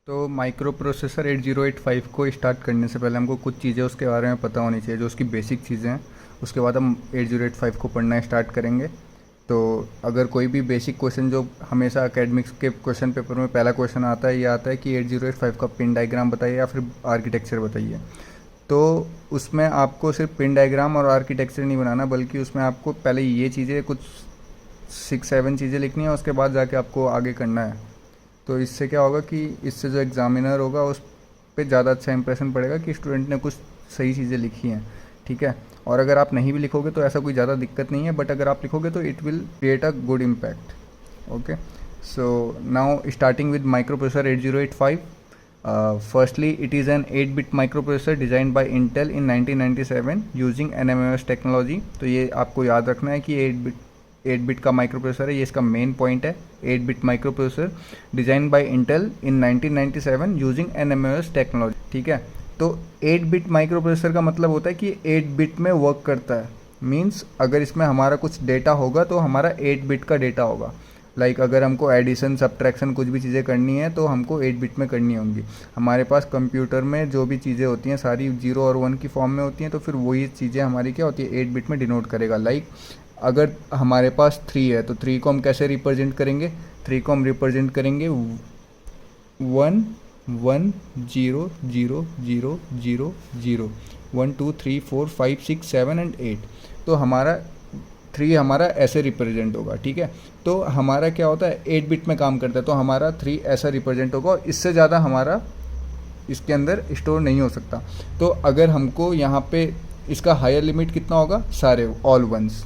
तो micro processor 8085 को start करने से पहले हमको कुछ चीज़ें उसके बारे में पता होनी चाहिए, जो उसकी बेसिक चीज़ें हैं। उसके बाद हम 8085 को पढ़ना स्टार्ट करेंगे। तो अगर कोई भी बेसिक क्वेश्चन जो हमेशा एकेडमिक्स के क्वेश्चन पेपर में पहला क्वेश्चन आता है, ये आता है कि 8085 का पिन डायग्राम बताइए या फिर आर्किटेक्चर बताइए। तो उसमें आपको सिर्फ पिन डायग्राम और आर्किटेक्चर नहीं बनाना, बल्कि उसमें आपको पहले ये चीज़ें कुछ 6-7 चीज़ें लिखनी है, उसके बाद जाके आपको आगे करना है। तो इससे क्या होगा कि इससे जो एग्ज़ामिनर होगा उस पे ज़्यादा अच्छा इंप्रेशन पड़ेगा कि स्टूडेंट ने कुछ सही चीज़ें लिखी हैं, ठीक है। और अगर आप नहीं भी लिखोगे तो ऐसा कोई ज़्यादा दिक्कत नहीं है, बट अगर आप लिखोगे तो it will create a good impact. Okay, so now starting with microprocessor 8085। Firstly, it is an 8-bit microprocessor designed by Intel in 1997 using NMOS technology। तो ये आपको याद रखना है कि 8 बिट का माइक्रोप्रोसेसर है, ये इसका मेन पॉइंट है। 8 bit microprocessor design by Intel in 1997 using NMOS technology, ठीक है। तो 8 बिट माइक्रोप्रोसेसर का मतलब होता है कि 8 बिट में वर्क करता है। मीन्स अगर इसमें हमारा कुछ डेटा होगा तो हमारा 8 बिट का डेटा होगा। लाइक अगर हमको एडिशन सब्ट्रैक्शन कुछ भी चीज़ें करनी है तो हमको 8 बिट में करनी होंगी। हमारे पास कंप्यूटर में जो भी चीज़ें होती हैं सारी 0 और 1 की फॉर्म में होती हैं, तो फिर वही चीज़ें हमारी क्या होती है, 8 बिट में डिनोट करेगा। लाइक अगर हमारे पास 3 है तो 3 को हम कैसे रिप्रेजेंट करेंगे, 3 को हम रिप्रेजेंट करेंगे 1 1 0 0 0 0 0 1 2 3 4 5 6 7 एंड 8। तो हमारा 3 हमारा ऐसे रिप्रेजेंट होगा, ठीक है। तो हमारा क्या होता है, 8 बिट में काम करता है, तो हमारा 3 ऐसा रिप्रेजेंट होगा और इससे ज़्यादा हमारा इसके अंदर स्टोर नहीं हो सकता। तो अगर हमको यहाँ पे इसका हायर लिमिट कितना होगा, सारे ऑल वंस,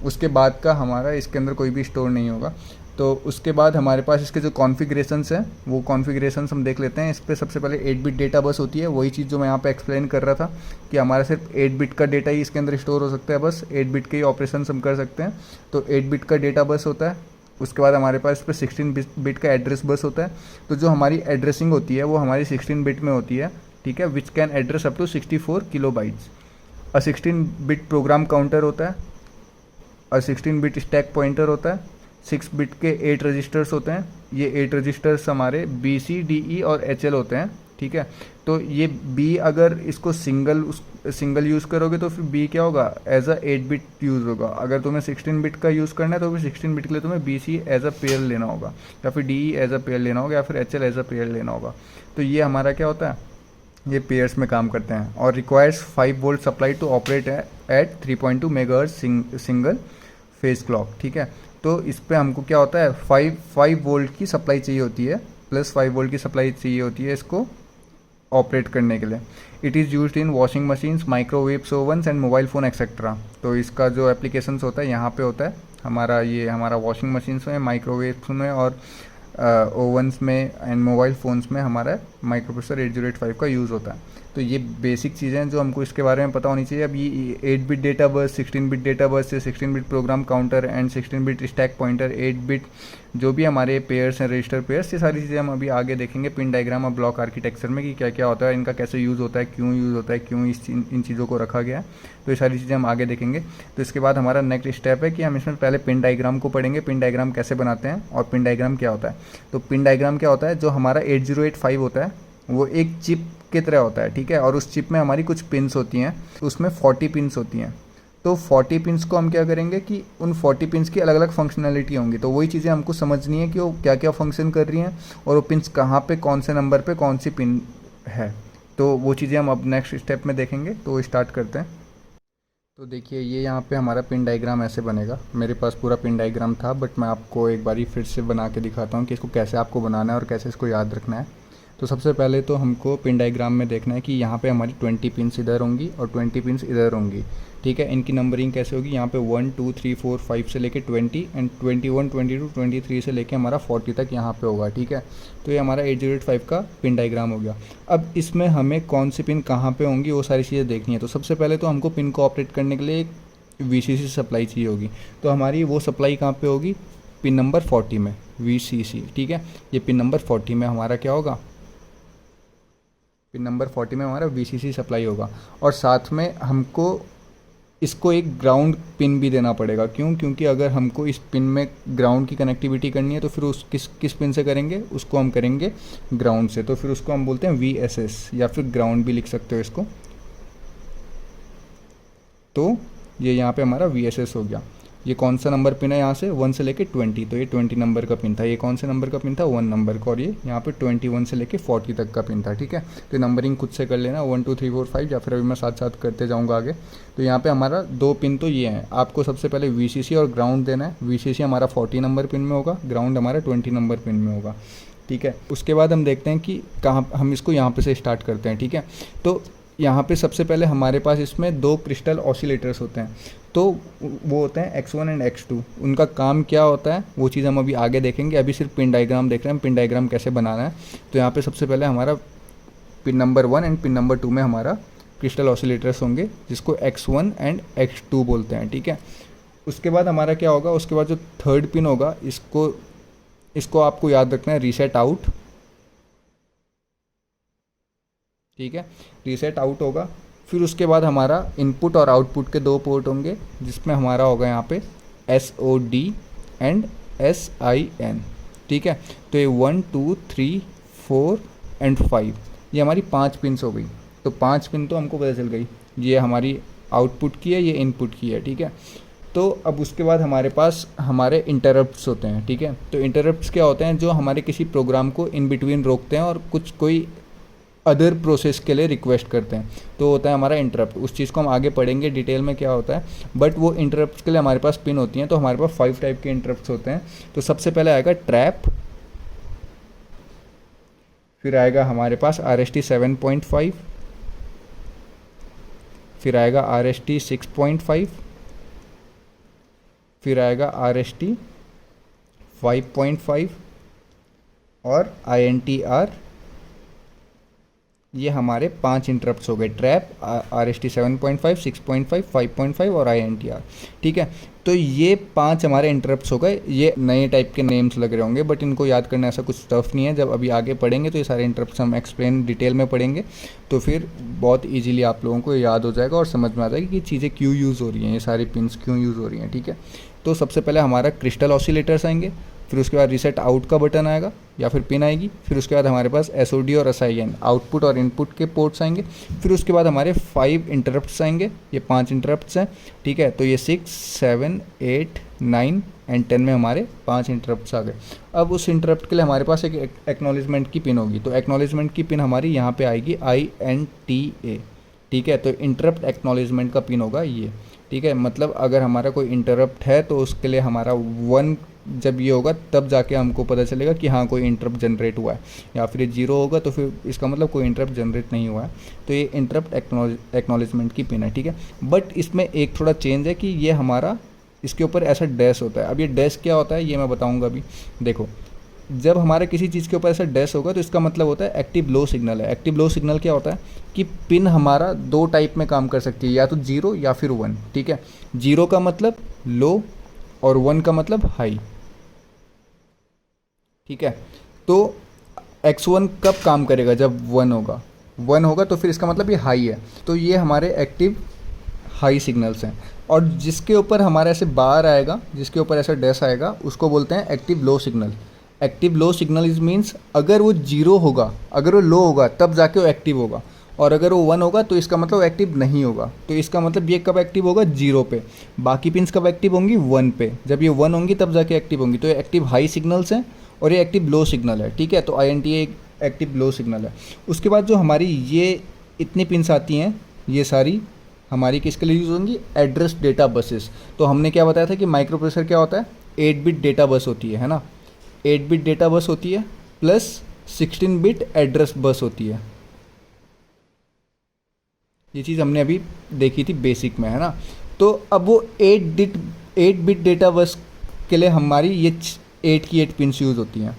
उसके बाद का हमारा इसके अंदर कोई भी स्टोर नहीं होगा। तो उसके बाद हमारे पास इसके जो कॉन्फ़िगरेशंस हैं वो कॉन्फ़िगरेशंस हम देख लेते हैं। इस पर सबसे पहले 8 बिट डेटा बस होती है, वही चीज़ जो मैं यहाँ पे एक्सप्लेन कर रहा था कि हमारा सिर्फ 8 बिट का डेटा ही इसके अंदर स्टोर हो सकता है, बस 8 बिट के ही ऑपरेशन हम कर सकते हैं। तो 8 बिट का डेटा बस होता है। उसके बाद हमारे पास इस पर 16 बिट का एड्रेस बस होता है। तो जो हमारी एड्रेसिंग होती है वो हमारी 16 बिट में होती है, ठीक है, which can address up to 64 kilobytes. 16 bit program counter होता है और 16 बिट स्टैक पॉइंटर होता है। 6 बिट के 8 रजिस्टर्स होते हैं। ये 8 रजिस्टर्स हमारे BC, DE और HL होते हैं, ठीक है। तो ये B अगर इसको सिंगल यूज़ करोगे तो फिर B क्या होगा, एज अ 8 बिट यूज़ होगा। अगर तुम्हें 16 बिट का यूज़ करना है तो फिर 16 बिट के लिए तुम्हें BC एज अ पेयर लेना होगा, या फिर DE एज अ पेयर लेना होगा, या फिर HL एज अ पेयर लेना होगा। तो ये हमारा क्या होता है, ये पेयर्स में काम करते हैं और requires 5 volt supply to operate at 3.2 megahertz single phase clock, ठीक है। तो इस पे हमको क्या होता है, 5 वोल्ट की सप्लाई चाहिए होती है, प्लस 5 वोल्ट की सप्लाई चाहिए होती है इसको ऑपरेट करने के लिए। It is used in washing machines, microwaves, ओवन्स and mobile phone etcetera. तो इसका जो एप्लीकेशंस होता है यहाँ पे होता है हमारा वॉशिंग मशीन्स में, माइक्रोवेव्स में और ओवन्स में एंड मोबाइल फ़ोन्स में हमारा माइक्रोप्रोसेसर 8085 का यूज़ होता है। तो ये बेसिक चीज़ें हैं जो हमको इसके बारे में पता होनी चाहिए। अब ये 8 bit data bus, 16 bit data bus से 16 bit program counter and 16 bit stack pointer, 8 bit जो भी हमारे पेयर्स हैं, रजिस्टर पेयर्स, ये सारी चीज़ें हम अभी आगे देखेंगे पिन डायग्राम और ब्लॉक आर्किटेक्चर में कि क्या क्या होता है, इनका कैसे यूज़ होता है, क्यों यूज़ होता है, क्यों इन चीज़ों को रखा गया है। तो ये सारी चीज़ें हम आगे देखेंगे। तो इसके बाद हमारा नेक्स्ट स्टेप है कि हम इसमें पहले पिन डायग्राम को पढ़ेंगे, पिन डायग्राम कैसे बनाते हैं और पिन डायग्राम क्या होता है। तो पिन डायग्राम क्या होता है, जो हमारा 8085 होता है वो एक चिप की तरह होता है, ठीक है। और उस चिप में हमारी कुछ पिन्स होती हैं, उसमें 40 पिन्स होती हैं। तो 40 पिन्स को हम क्या करेंगे कि उन 40 पिन्स की अलग अलग फंक्शनैलिटी होंगी। तो वही चीज़ें हमको समझनी है कि वो क्या क्या फंक्शन कर रही हैं और वो पिन्स कहाँ पे, कौन से नंबर पे कौन सी पिन है। तो वो चीज़ें हम अब नेक्स्ट स्टेप में देखेंगे। तो स्टार्ट करते हैं। तो देखिए ये यहाँ पे हमारा पिन डायग्राम ऐसे बनेगा। मेरे पास पूरा पिन डायग्राम था, बट मैं आपको एक बारी फिर से बना के दिखाता हूँ कि इसको कैसे आपको बनाना है और कैसे इसको याद रखना है। तो सबसे पहले तो हमको पिन डायग्राम में देखना है कि यहाँ पे हमारी 20 पिन्स इधर होंगी और 20 पिन्स इधर होंगी, ठीक है। इनकी नंबरिंग कैसे होगी, यहाँ पे 1 2 3 4 5 से लेके 20 एंड 21 22 23 से लेके हमारा 40 तक यहाँ पे होगा, ठीक है। तो ये हमारा 8085 का पिन डायग्राम हो गया। अब इसमें हमें कौन सी पिन कहाँ पे होंगी वो सारी चीज़ें देखनी है। तो सबसे पहले तो हमको पिन को ऑपरेट करने के लिए एक VCC सप्लाई चाहिए होगी। तो हमारी वो सप्लाई कहाँ पे होगी, पिन नंबर 40 में, VCC, ठीक है। ये पिन नंबर 40 में हमारा क्या होगा, पिन नंबर 40 में हमारा VCC सप्लाई होगा। और साथ में हमको इसको एक ग्राउंड पिन भी देना पड़ेगा। क्यों? क्योंकि अगर हमको इस पिन में ग्राउंड की कनेक्टिविटी करनी है तो फिर उस किस पिन से करेंगे, उसको हम करेंगे ग्राउंड से। तो फिर उसको हम बोलते हैं VSS या फिर ग्राउंड भी लिख सकते हो इसको। तो ये यहाँ पे हमारा VSS हो गया। ये कौन सा नंबर पिन है यहाँ से 1 से लेके 20, तो ये 20 नंबर का पिन था। ये कौन से नंबर का पिन था 1 नंबर का, और ये यहाँ पे 21 से लेके 40 तक का पिन था। ठीक है, तो नंबरिंग खुद से कर लेना 1 2 3 4 5 या फिर अभी मैं साथ साथ करते जाऊँगा आगे। तो यहाँ पे हमारा 2 पिन तो ये हैं। आपको सबसे पहले VCC और ग्राउंड देना है। VCC हमारा 40 नंबर पिन में होगा, ग्राउंड हमारा 20 नंबर पिन में होगा। ठीक है, उसके बाद हम देखते हैं कि कहाँ हम इसको यहाँ पे से स्टार्ट करते हैं। ठीक है, तो यहाँ पे सबसे पहले हमारे पास इसमें 2 क्रिस्टल ऑसिलेटर्स होते हैं। तो वो होते हैं X1 एंड X2। उनका काम क्या होता है वो चीज़ हम अभी आगे देखेंगे। अभी सिर्फ पिन डायग्राम देख रहे हैं, पिन डायग्राम कैसे बनाना है। तो यहाँ पे सबसे पहले हमारा pin number 1 and pin number 2 में हमारा क्रिस्टल ऑसिलेटर्स होंगे, जिसको X1 एंड X2 बोलते हैं। ठीक है, उसके बाद हमारा क्या होगा, उसके बाद जो थर्ड पिन होगा इसको आपको याद रखना है रीसेट आउट। ठीक है, रीसेट आउट होगा। फिर उसके बाद हमारा इनपुट और आउटपुट के 2 पोर्ट होंगे, जिसमें हमारा होगा यहाँ पे SOD एंड SIN। ठीक है, तो ये 1 2 3 4 एंड 5 ये हमारी 5 पिन्स हो गई। तो 5 पिन तो हमको पता चल गई, ये हमारी आउटपुट की है, ये इनपुट की है। ठीक है, तो अब उसके बाद हमारे पास हमारे इंटरप्ट्स होते हैं। ठीक है, तो इंटरप्ट्स क्या होते हैं, जो हमारे किसी प्रोग्राम को इन बिटवीन रोकते हैं और कोई अदर प्रोसेस के लिए रिक्वेस्ट करते हैं। तो होता है हमारा इंटरप्ट। उस चीज़ को हम आगे पढ़ेंगे डिटेल में क्या होता है, बट वो इंटरप्ट के लिए हमारे पास पिन होती हैं। तो हमारे पास 5 टाइप के इंटरप्ट्स होते हैं। तो सबसे पहले आएगा ट्रैप, फिर आएगा हमारे पास RST 7.5, फिर आएगा RST 6.5, फिर आएगा RST 5.5 और INTR। ये हमारे 5 इंटरप्ट्स हो गए, ट्रैप, RST 7.5, 6.5, 5.5 और INTR। ठीक है, तो ये 5 हमारे इंटरप्ट्स हो गए। ये नए टाइप के नेम्स लग रहे होंगे, बट इनको याद करना ऐसा कुछ टफ नहीं है। जब अभी आगे पढ़ेंगे तो ये सारे इंटरप्ट्स हम एक्सप्लेन डिटेल में पढ़ेंगे, तो फिर बहुत ईजिली आप लोगों को याद हो जाएगा और समझ में आ जाएगी कि चीज़ें क्यों यूज़ हो रही हैं, ये सारी पिन्स क्यों यूज़ हो रही हैं। ठीक है, तो सबसे पहले हमारा क्रिस्टल ऑसिलेटर्स आएंगे, फिर उसके बाद रीसेट आउट का बटन आएगा या फिर पिन आएगी, फिर उसके बाद हमारे पास SOD और SIN आउटपुट और इनपुट के पोर्ट्स आएंगे, फिर उसके बाद हमारे 5 इंटरप्ट्स आएंगे। ये 5 इंटरप्ट्स हैं। ठीक है, तो ये 6 7 8 9 एंड 10 में हमारे 5 इंटरप्ट्स आ गए। अब उस इंटरप्ट के लिए हमारे पास एक एक्नॉलेजमेंट की पिन होगी। तो एक्नॉलेजमेंट की पिन हमारी यहाँ पे आएगी INTA। ठीक है, तो इंटरप्ट एक्नॉलेजमेंट का पिन होगा ये। ठीक है, मतलब अगर हमारा कोई इंटरप्ट है तो उसके लिए हमारा 1 जब ये होगा तब जाके हमको पता चलेगा कि हाँ कोई इंटरप्ट जनरेट हुआ है, या फिर ये 0 होगा तो फिर इसका मतलब कोई इंटरप्ट जनरेट नहीं हुआ है। तो ये इंटरप्ट एक्नॉलेजमेंट की पिन है। ठीक है, बट इसमें एक थोड़ा चेंज है कि ये हमारा इसके ऊपर ऐसा डैश होता है। अब ये डैश क्या होता है ये मैं बताऊँगा अभी। देखो, जब हमारे किसी चीज़ के ऊपर ऐसा डैश होगा तो इसका मतलब होता है एक्टिव लो सिग्नल है। एक्टिव लो सिग्नल क्या होता है कि पिन हमारा 2 टाइप में काम कर सकती है, या तो 0 या फिर 1। ठीक है, 0 का मतलब लो और 1 का मतलब हाई। ठीक है, तो X1 कब काम करेगा, जब 1 होगा। 1 होगा तो फिर इसका मतलब ये हाई है। तो ये हमारे एक्टिव हाई सिग्नल्स हैं। और जिसके ऊपर हमारा ऐसे बार आएगा, जिसके ऊपर ऐसा डैश आएगा, उसको बोलते हैं active low signal. Active low signal is means अगर वो 0 होगा, अगर वो लो होगा तब जाके वो एक्टिव होगा, और अगर वो 1 होगा तो इसका मतलब एक्टिव नहीं होगा। तो इसका मतलब ये कब एक्टिव होगा, 0 पे। बाकी पिन्स कब एक्टिव होंगी, 1 पे। जब ये 1 होंगी तब जाके एक्टिव होंगी। तो ये एक्टिव हाई सिग्नल्स हैं और ये एक्टिव लो सिग्नल है। ठीक है, तो INTA एक एक्टिव लो सिग्नल है। उसके बाद जो हमारी ये इतनी पिन्स आती हैं, ये सारी हमारी किसके लिए यूज़ होंगी, एड्रेस डेटा बसेस। तो हमने क्या बताया था कि माइक्रो प्रोसेसर क्या होता है, 8 बिट डेटा बस होती है ना। 8 बिट डेटा बस होती है प्लस 16 बिट एड्रेस बस होती है। ये चीज़ हमने अभी देखी थी बेसिक में, है ना। तो अब वो 8 बिट डेटा बस के लिए हमारी ये 8 की 8 पिन्स यूज़ होती हैं,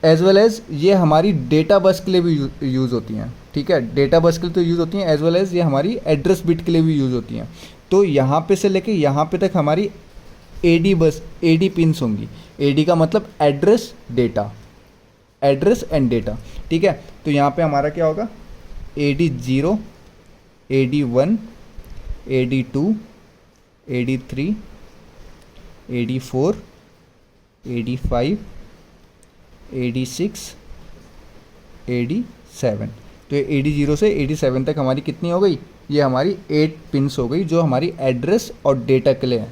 एज वेल एज़ ये हमारी डेटा बस के लिए भी यूज़ होती हैं। ठीक है, डेटा बस के लिए तो यूज़ होती हैं, एज वेल एज़ ये हमारी एड्रेस बिट के लिए भी यूज़ होती हैं। तो यहाँ पे से लेके यहाँ पे तक हमारी AD पिन्स होंगी। AD का मतलब address data, address and data. ठीक है, तो यहाँ पे हमारा क्या होगा, AD0, AD1, AD2, AD3, AD4, AD5, AD6, AD7। तो ये AD0 से AD7 तक हमारी कितनी हो गई? ये हमारी 8 पिन्स हो गई जो हमारी एड्रेस और डेटा के लिए है।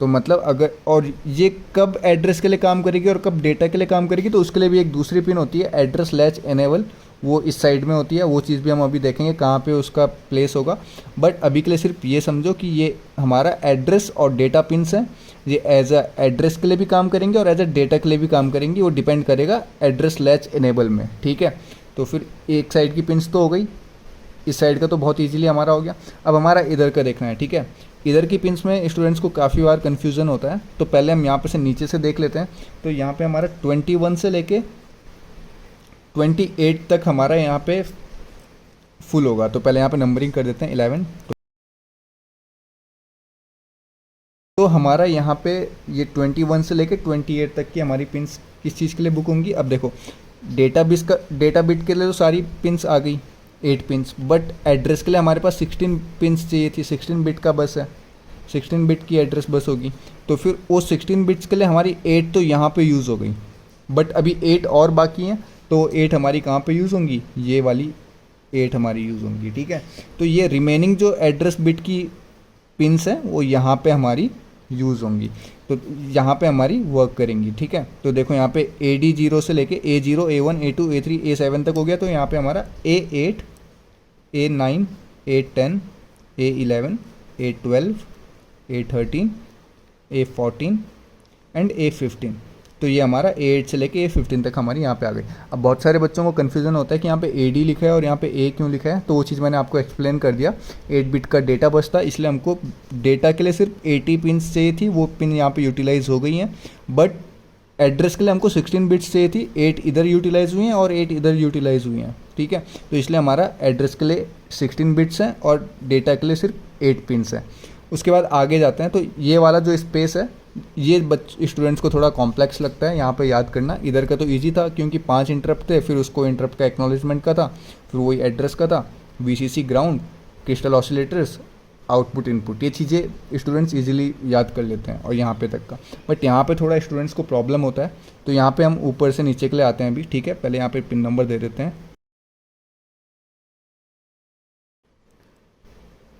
तो मतलब अगर, और ये कब एड्रेस के लिए काम करेगी और कब डेटा के लिए काम करेगी, तो उसके लिए भी एक दूसरी पिन होती है एड्रेस लैच इनेबल, वो इस साइड में होती है। वो चीज़ भी हम अभी देखेंगे कहाँ पे उसका प्लेस होगा। बट अभी के लिए सिर्फ ये समझो कि ये हमारा एड्रेस और डेटा पिन्स हैं। ये एज अ एड्रेस के लिए भी काम करेंगे और एज अ डेटा के लिए भी काम करेंगी। वो डिपेंड करेगा एड्रेस लैच इनेबल में, ठीक है। तो फिर एक साइड की पिन्स तो हो गई, इस साइड का तो बहुत ईजीली हमारा हो गया। अब हमारा इधर का देखना है, ठीक है। इधर की पिन्स में स्टूडेंट्स को काफ़ी बार कन्फ्यूज़न होता है, तो पहले हम यहाँ पे से नीचे से देख लेते हैं। तो यहाँ पे हमारा 21 से लेके 28 तक हमारा यहाँ पे फुल होगा। तो पहले यहाँ पे नंबरिंग कर देते हैं 11। तो हमारा यहाँ पे ये 21 से लेके 28 तक की हमारी पिन्स किस चीज़ के लिए बुक होंगी? अब देखो, डेटा बिट के लिए तो सारी पिन्स आ गई 8 पिन्स, बट एड्रेस के लिए हमारे पास 16 पिन्स चाहिए थी। 16 बिट का बस है, 16 बिट की एड्रेस बस होगी। तो फिर वो 16 बिट्स के लिए हमारी 8 तो यहाँ पे यूज़ हो गई, बट अभी 8 और बाकी हैं। तो 8 हमारी कहाँ पे यूज़ होंगी? ये वाली 8 हमारी यूज़ होंगी, ठीक है। तो ये रिमेनिंग जो एड्रेस बिट की पिन्स हैं वो यहाँ पे हमारी यूज़ होंगी, तो यहाँ पे हमारी वर्क करेंगी, ठीक है। तो देखो यहाँ पे AD0 से लेके A0, A1, A2, A3, A7 तक हो गया। तो यहाँ पे हमारा A8, A9, A10, A11, A12, A13, A14 and A15। तो ये हमारा A8 से लेके A15 तक हमारी यहाँ पे आ गई। अब बहुत सारे बच्चों को कन्फ्यूज़न होता है कि यहाँ पे AD लिखा है और यहाँ पे A क्यों लिखा है। तो वो चीज़ मैंने आपको एक्सप्लेन कर दिया। 8 बिट का डेटा बस था, इसलिए हमको डेटा के लिए सिर्फ 80 पिन्स चाहिए थी, वो पिन यहाँ पे यूटिलाइज हो गई हैं। बट एड्रेस के लिए हमको 16 बिट्स चाहिए थी, 8 इधर यूटिलाइज हुई हैं और 8 इधर यूटिलाइज हुई हैं, ठीक है। तो इसलिए हमारा एड्रेस के लिए 16 बिट्स हैं और डेटा के लिए सिर्फ 8 पिन्स हैं। उसके बाद आगे जाते हैं। तो ये वाला जो स्पेस है ये स्टूडेंट्स को थोड़ा कॉम्प्लेक्स लगता है यहाँ पे याद करना। इधर का तो इजी था क्योंकि 5 इंटरप्ट थे, फिर उसको इंटरप्ट का एक्नॉलेजमेंट का था, फिर वही एड्रेस का था, VCC ground, crystal oscillators, output input, ये चीज़ें स्टूडेंट्स इजीली याद कर लेते हैं और यहाँ पे तक का। बट यहाँ पे थोड़ा स्टूडेंट्स को प्रॉब्लम होता है, तो यहाँ पे हम ऊपर से नीचे के लिए आते हैं अभी, ठीक है। पहले यहाँ पे पिन नंबर दे देते हैं।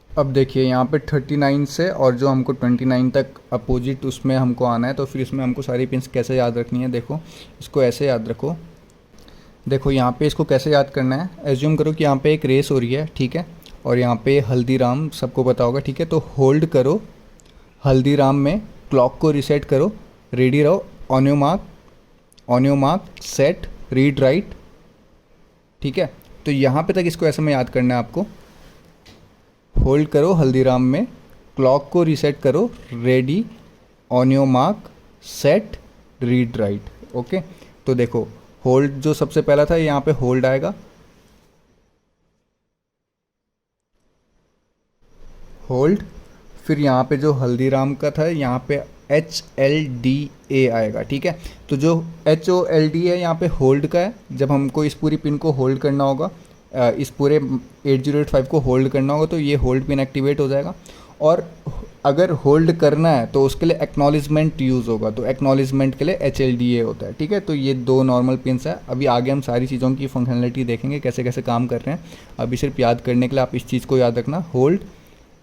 अब देखिए यहाँ पे 39 से और जो हमको 29 तक अपोजिट उसमें हमको आना है। तो फिर इसमें हमको सारी पिन्स कैसे याद रखनी है? देखो, इसको ऐसे याद रखो। देखो यहाँ पे इसको कैसे याद करना है? एज्यूम करो कि यहाँ पे एक रेस हो रही है, ठीक है, और यहाँ पे हल्दीराम सबको पता होगा, ठीक है। तो होल्ड करो हल्दीराम में, क्लॉक को रिसेट करो, रेडी रहो, on your mark, set, read write, ठीक है। तो यहाँ पे तक इसको ऐसे में याद करना है आपको। होल्ड करो हल्दीराम में, क्लॉक को रीसेट करो, ready, on your mark, set, read write, okay. तो देखो होल्ड जो सबसे पहला था, यहाँ पे होल्ड आएगा, होल्ड, फिर यहाँ पे जो हल्दीराम का था यहाँ पे HLDA आएगा, ठीक है। तो जो HOLD है यहाँ पे होल्ड का है। जब हमको इस पूरी पिन को होल्ड करना होगा, इस पूरे 8085 को होल्ड करना होगा, तो ये होल्ड पिन एक्टिवेट हो जाएगा। और अगर होल्ड करना है तो उसके लिए एक्नॉलेजमेंट यूज़ होगा, तो एक्नॉलेजमेंट के लिए HLDA होता है, ठीक है। तो ये 2 नॉर्मल पिन्स है। अभी आगे हम सारी चीज़ों की फंक्शनलिटी देखेंगे कैसे कैसे काम कर रहे हैं। अभी सिर्फ याद करने के लिए आप इस चीज़ को याद रखना, होल्ड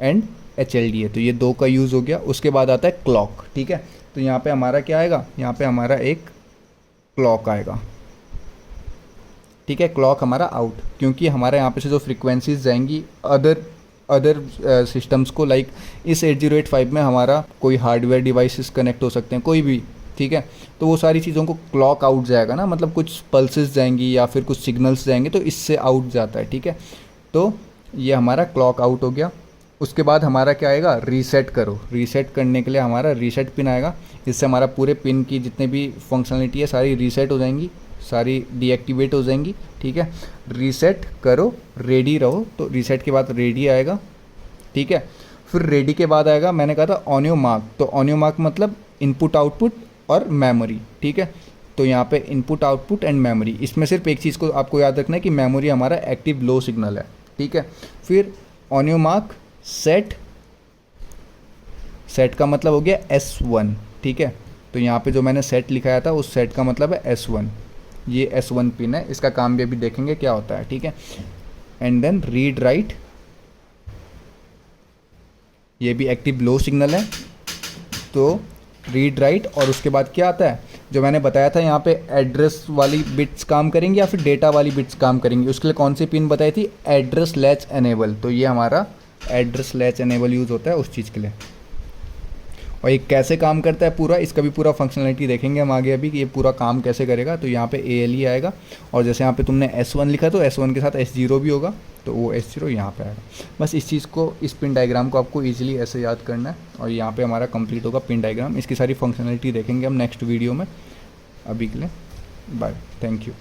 एंड HLDA। तो ये 2 का यूज़ हो गया। उसके बाद आता है क्लॉक, ठीक है। तो यहाँ पे हमारा क्या आएगा? यहाँ पे हमारा एक क्लॉक आएगा, ठीक है। क्लॉक हमारा आउट, क्योंकि हमारे यहाँ पे से जो फ्रीक्वेंसीज जाएंगी अदर सिस्टम्स को, लाइक इस 8085 में हमारा कोई हार्डवेयर डिवाइसेस कनेक्ट हो सकते हैं, कोई भी, ठीक है। तो वो सारी चीज़ों को क्लॉक आउट जाएगा ना, मतलब कुछ पल्सेस जाएंगी या फिर कुछ सिग्नल्स जाएंगे, तो इससे आउट जाता है, ठीक है। तो ये हमारा क्लॉक आउट हो गया। उसके बाद हमारा क्या आएगा? रीसेट करो। रीसेट करने के लिए हमारा रीसेट पिन आएगा। इससे हमारा पूरे पिन की जितने भी फंक्शनलिटी है सारी रीसेट हो जाएंगी, सारी डीएक्टिवेट हो जाएंगी, ठीक है। रीसेट करो, रेडी रहो। तो रीसेट के बाद रेडी आएगा, ठीक है। फिर रेडी के बाद आएगा, मैंने कहा था ऑन योर मार्क। तो ऑन योर मार्क मतलब इनपुट आउटपुट और मेमोरी, ठीक है। तो यहाँ पे इनपुट आउटपुट एंड मेमोरी, इसमें सिर्फ एक चीज़ को आपको याद रखना है कि मेमोरी हमारा एक्टिव लो सिग्नल है, ठीक है। फिर on your mark, set, set का मतलब हो गया S1, ठीक है। तो यहाँ पे जो मैंने सेट लिखाया था उस सेट का मतलब है S1, ये S1 पिन है, इसका काम भी अभी देखेंगे क्या होता है, ठीक है। एंड देन रीड राइट, ये भी एक्टिव लो सिग्नल है, तो रीड राइट। और उसके बाद क्या आता है, जो मैंने बताया था यहाँ पे एड्रेस वाली बिट्स काम करेंगी या फिर डेटा वाली बिट्स काम करेंगी, उसके लिए कौन सी पिन बताई थी, एड्रेस लैच एनेबल। तो ये हमारा एड्रेस लैच एनेबल यूज़ होता है उस चीज़ के लिए। और ये कैसे काम करता है पूरा, इसका भी पूरा फंक्शनलिटी देखेंगे हम आगे अभी कि ये पूरा काम कैसे करेगा। तो यहाँ पे ALE आएगा, और जैसे यहाँ पे तुमने S1 लिखा तो S1 के साथ S0 भी होगा, तो वो S0 यहाँ पे आएगा। बस इस चीज़ को, इस पिन डायग्राम को आपको ईजिली ऐसे याद करना है, और यहाँ पे हमारा कंप्लीट होगा पिन डायग्राम। इसकी सारी फंक्शनलिटी देखेंगे हम नेक्स्ट वीडियो में। अभी के लिए बाय, थैंक यू।